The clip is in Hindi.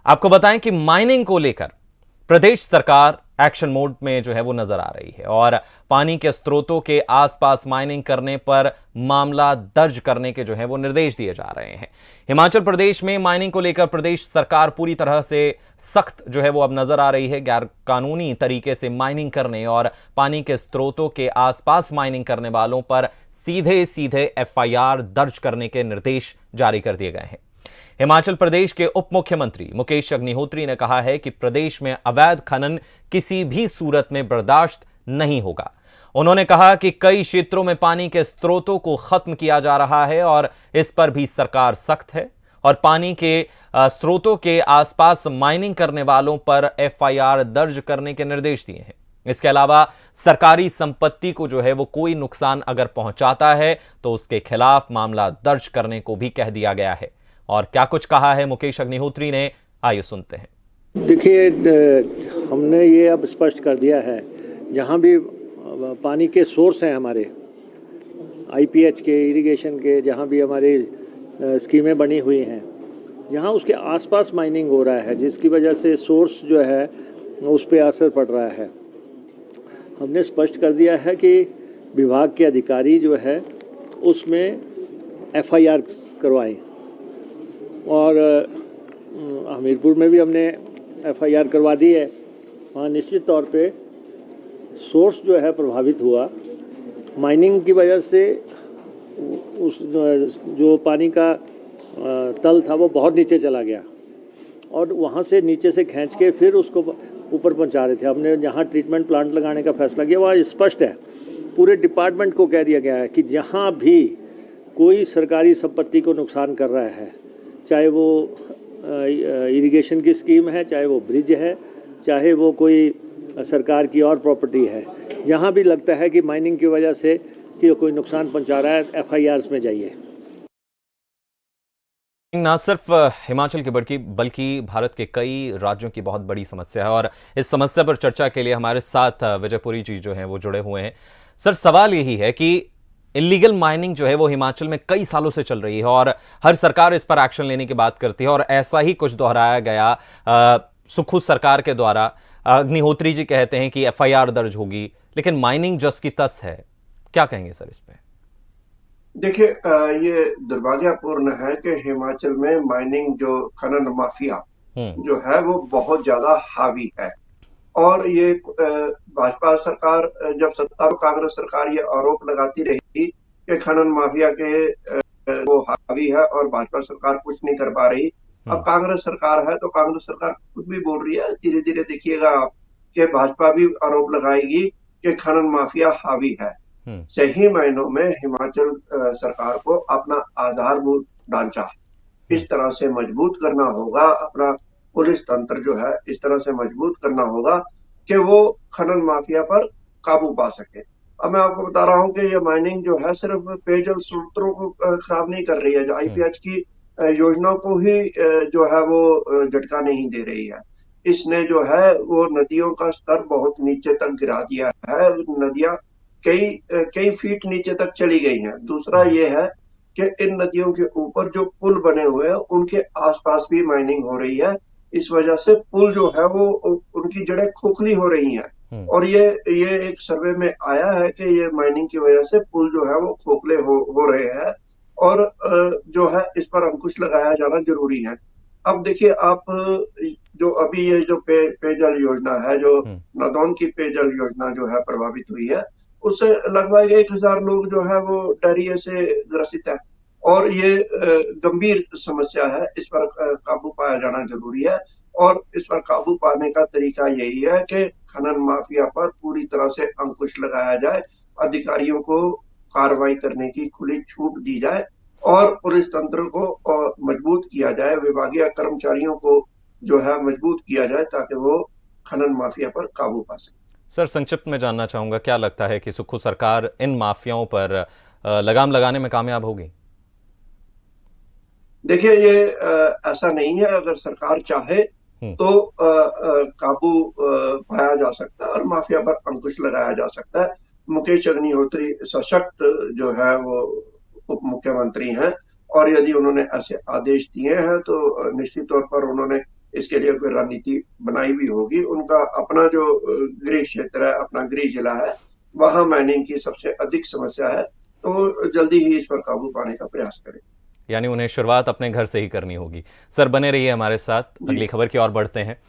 आपको बताएं कि माइनिंग को लेकर प्रदेश सरकार एक्शन मोड में जो है वो नजर आ रही है और पानी के स्रोतों के आसपास माइनिंग करने पर मामला दर्ज करने के जो है वो निर्देश दिए जा रहे हैं। हिमाचल प्रदेश में माइनिंग को लेकर प्रदेश सरकार पूरी तरह से सख्त जो है वो अब नजर आ रही है। गैर कानूनी तरीके से माइनिंग करने और पानी के स्रोतों के आसपास माइनिंग करने वालों पर सीधे सीधे एफआईआर दर्ज करने के निर्देश जारी कर दिए गए हैं। हिमाचल प्रदेश के उप मुख्यमंत्री मुकेश अग्निहोत्री ने कहा है कि प्रदेश में अवैध खनन किसी भी सूरत में बर्दाश्त नहीं होगा। उन्होंने कहा कि कई क्षेत्रों में पानी के स्रोतों को खत्म किया जा रहा है और इस पर भी सरकार सख्त है और पानी के स्रोतों के आसपास माइनिंग करने वालों पर एफआईआर दर्ज करने के निर्देश दिए हैं। इसके अलावा सरकारी संपत्ति को जो है वो कोई नुकसान अगर पहुंचाता है तो उसके खिलाफ मामला दर्ज करने को भी कह दिया गया है। और क्या कुछ कहा है मुकेश अग्निहोत्री ने, आइए सुनते हैं। देखिए, हमने ये अब स्पष्ट कर दिया है, जहाँ भी पानी के सोर्स हैं हमारे आईपीएच के, इरिगेशन के, जहाँ भी हमारी स्कीमें बनी हुई हैं, यहाँ उसके आसपास माइनिंग हो रहा है, जिसकी वजह से सोर्स जो है उस पर असर पड़ रहा है। हमने स्पष्ट कर दिया है कि विभाग के अधिकारी जो है उसमें एफआईआर करवाएं और हमीरपुर में भी हमने एफआईआर करवा दी है। वहाँ निश्चित तौर पे सोर्स जो है प्रभावित हुआ, माइनिंग की वजह से उस जो पानी का तल था वो बहुत नीचे चला गया और वहाँ से नीचे से खींच के फिर उसको ऊपर पहुँचा रहे थे। हमने जहाँ ट्रीटमेंट प्लांट लगाने का फैसला किया वहाँ स्पष्ट है, पूरे डिपार्टमेंट को कह दिया गया है कि जहाँ भी कोई सरकारी संपत्ति को नुकसान कर रहा है, चाहे वो इरिगेशन की स्कीम है, चाहे वो ब्रिज है, चाहे वो कोई सरकार की और प्रॉपर्टी है, जहाँ भी लगता है कि माइनिंग की वजह से कि कोई नुकसान पहुंचा रहा है, एफआईआर में जाइए। न सिर्फ हिमाचल की बल्कि भारत के कई राज्यों की बहुत बड़ी समस्या है और इस समस्या पर चर्चा के लिए हमारे साथ विजयपुरी जी जो हैं वो जुड़े हुए हैं। सर, सवाल यही है कि इलीगल माइनिंग जो है वो हिमाचल में कई सालों से चल रही है और हर सरकार इस पर एक्शन लेने की बात करती है और ऐसा ही कुछ दोहराया गया सुखू सरकार के द्वारा। अग्निहोत्री जी कहते हैं कि एफआईआर दर्ज होगी, लेकिन माइनिंग जस की तस है। क्या कहेंगे सर इस पे? देखिए, ये दुर्भाग्यपूर्ण है कि हिमाचल में माइनिंग जो खनन माफिया जो है वो बहुत ज्यादा हावी है और ये भाजपा सरकार जब सत्ता में, कांग्रेस सरकार ये आरोप लगाती रही कि खनन माफिया के वो हावी है और भाजपा सरकार कुछ नहीं कर पा रही। अब कांग्रेस सरकार है तो कांग्रेस सरकार कुछ भी बोल रही है, धीरे धीरे देखिएगा आप कि भाजपा भी आरोप लगाएगी कि खनन माफिया हावी है। सही मायनों में हिमाचल सरकार को अपना आधारभूत ढांचा इस तरह से मजबूत करना होगा, अपना पुलिस तंत्र जो है इस तरह से मजबूत करना होगा कि वो खनन माफिया पर काबू पा सके। अब मैं आपको बता रहा हूँ कि ये माइनिंग जो है सिर्फ पेयजल स्रोतों को खराब नहीं कर रही है, जो आईपीएच की योजना को ही जो है वो झटका नहीं दे रही है। इसने जो है वो नदियों का स्तर बहुत नीचे तक गिरा दिया है, नदियां कई फीट नीचे तक चली गई हैं। दूसरा ये है कि इन नदियों के ऊपर जो पुल बने हुए हैं उनके आसपास भी माइनिंग हो रही है। इस वजह से पुल जो है वो उनकी जड़ें खोखली हो रही हैं और ये एक सर्वे में आया है कि ये माइनिंग की वजह से पुल जो है वो खोखले हो रहे हैं और जो है इस पर अंकुश लगाया जाना जरूरी है। अब देखिए आप, जो अभी ये जो पेयजल योजना है, जो नादौन की पेयजल योजना जो है प्रभावित हुई है, उससे लगभग 1000 लोग जो है वो डायरिया से ग्रसित है और ये गंभीर समस्या है। इस पर काबू पाया जाना जरूरी है और इस पर काबू पाने का तरीका यही है कि खनन माफिया पर पूरी तरह से अंकुश लगाया जाए, अधिकारियों को कार्रवाई करने की खुली छूट दी जाए और पुलिस तंत्र को मजबूत किया जाए, विभागीय कर्मचारियों को जो है मजबूत किया जाए ताकि वो खनन माफिया पर काबू पा सके। सर, संक्षिप्त में जानना चाहूंगा, क्या लगता है कि सुक्खू सरकार इन माफियाओं पर लगाम लगाने में कामयाब होगी? देखिए, ये ऐसा नहीं है, अगर सरकार चाहे तो काबू पाया जा सकता है और माफिया पर अंकुश लगाया जा सकता है। मुकेश अग्निहोत्री सशक्त जो है वो उप मुख्यमंत्री हैं और यदि उन्होंने ऐसे आदेश दिए हैं तो निश्चित तौर पर उन्होंने इसके लिए कोई रणनीति बनाई भी होगी। उनका अपना जो गृह क्षेत्र है, अपना गृह जिला है, वहां माइनिंग की सबसे अधिक समस्या है, तो जल्दी ही इस पर काबू पाने का प्रयास करें। यानी उन्हें शुरुआत अपने घर से ही करनी होगी। सर बने रहिए हमारे साथ, अगली खबर की ओर बढ़ते हैं।